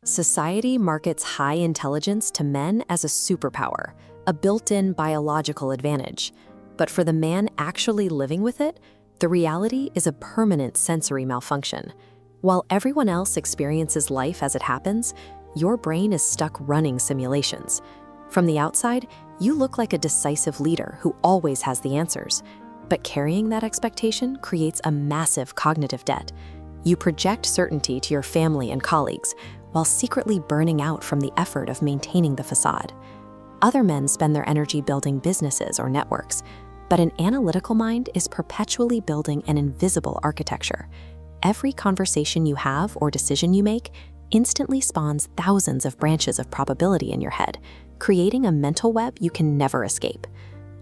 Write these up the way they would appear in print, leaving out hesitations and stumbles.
Society markets high intelligence to men as a superpower, a built-in biological advantage. But for the man actually living with it, the reality is a permanent sensory malfunction. While everyone else experiences life as it happens, your brain is stuck running simulations. From the outside, you look like a decisive leader who always has the answers. But carrying that expectation creates a massive cognitive debt. You project certainty to your family and colleagues, while secretly burning out from the effort of maintaining the facade. Other men spend their energy building businesses or networks, but an analytical mind is perpetually building an invisible architecture. Every conversation you have or decision you make instantly spawns thousands of branches of probability in your head, creating a mental web you can never escape.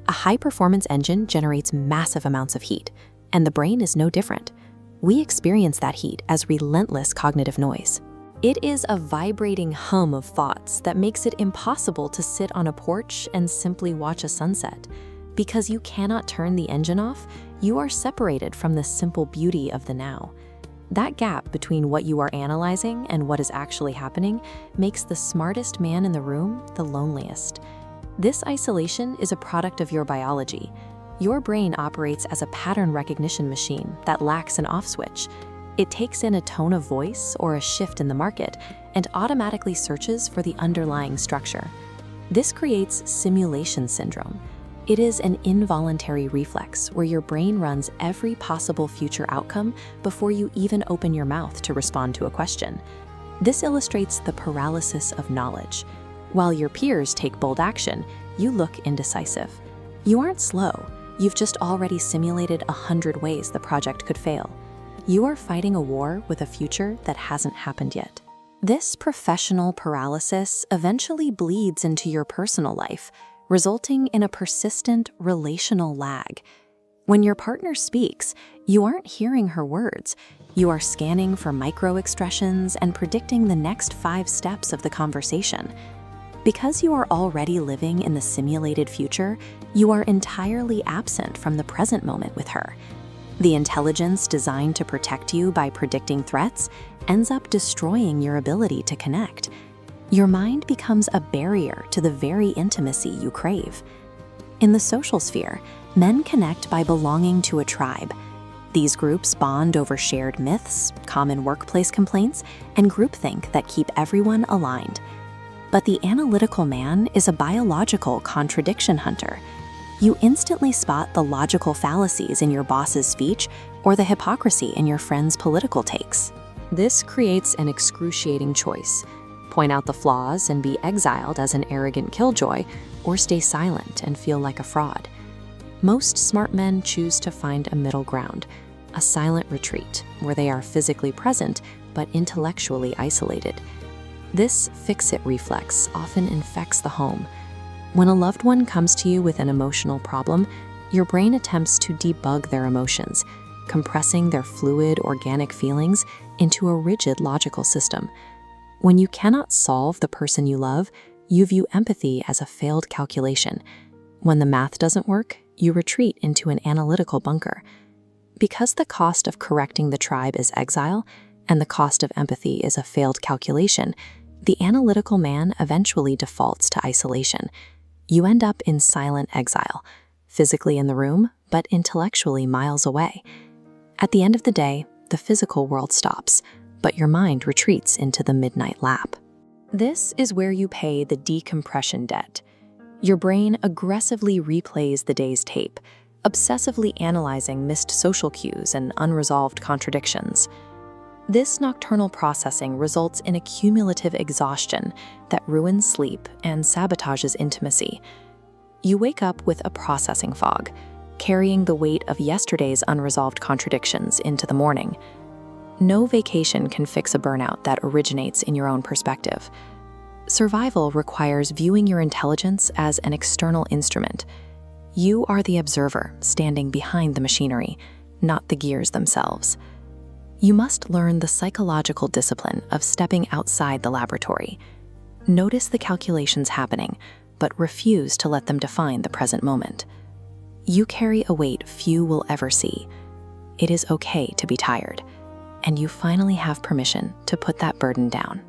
A high-performance engine generates massive amounts of heat, and the brain is no different. We experience that heat as relentless cognitive noise. It is a vibrating hum of thoughts that makes it impossible to sit on a porch and simply watch a sunset. Because you cannot turn the engine off, you are separated from the simple beauty of the now. That gap between what you are analyzing and what is actually happening makes the smartest man in the room the loneliest. This isolation is a product of your biology. Your brain operates as a pattern recognition machine that lacks an off switch. It takes in a tone of voice or a shift in the market and automatically searches for the underlying structure. This creates simulation syndrome. It is an involuntary reflex where your brain runs every possible future outcome before you even open your mouth to respond to a question. This illustrates the paralysis of knowledge. While your peers take bold action, you look indecisive. You aren't slow. You've just already simulated 100 ways the project could fail. You are fighting a war with a future that hasn't happened yet. This professional paralysis eventually bleeds into your personal life, resulting in a persistent relational lag. When your partner speaks, you aren't hearing her words. You are scanning for micro-expressions and predicting the next 5 steps of the conversation. Because you are already living in the simulated future, you are entirely absent from the present moment with her. The intelligence designed to protect you by predicting threats ends up destroying your ability to connect. Your mind becomes a barrier to the very intimacy you crave. In the social sphere, men connect by belonging to a tribe. These groups bond over shared myths, common workplace complaints, and groupthink that keep everyone aligned. But the analytical man is a biological contradiction hunter. You instantly spot the logical fallacies in your boss's speech or the hypocrisy in your friend's political takes. This creates an excruciating choice: point out the flaws and be exiled as an arrogant killjoy, or stay silent and feel like a fraud. Most smart men choose to find a middle ground, a silent retreat where they are physically present but intellectually isolated. This fix-it reflex often infects the home. When a loved one comes to you with an emotional problem, your brain attempts to debug their emotions, compressing their fluid, organic feelings into a rigid logical system. When you cannot solve the person you love, you view empathy as a failed calculation. When the math doesn't work, you retreat into an analytical bunker. Because the cost of correcting the tribe is exile, and the cost of empathy is a failed calculation, the analytical man eventually defaults to isolation. You end up in silent exile, physically in the room, but intellectually miles away. At the end of the day, the physical world stops, but your mind retreats into the midnight lap. This is where you pay the decompression debt. Your brain aggressively replays the day's tape, obsessively analyzing missed social cues and unresolved contradictions. This nocturnal processing results in a cumulative exhaustion that ruins sleep and sabotages intimacy. You wake up with a processing fog, carrying the weight of yesterday's unresolved contradictions into the morning. No vacation can fix a burnout that originates in your own perspective. Survival requires viewing your intelligence as an external instrument. You are the observer standing behind the machinery, not the gears themselves. You must learn the psychological discipline of stepping outside the laboratory. Notice the calculations happening, but refuse to let them define the present moment. You carry a weight few will ever see. It is okay to be tired, and you finally have permission to put that burden down.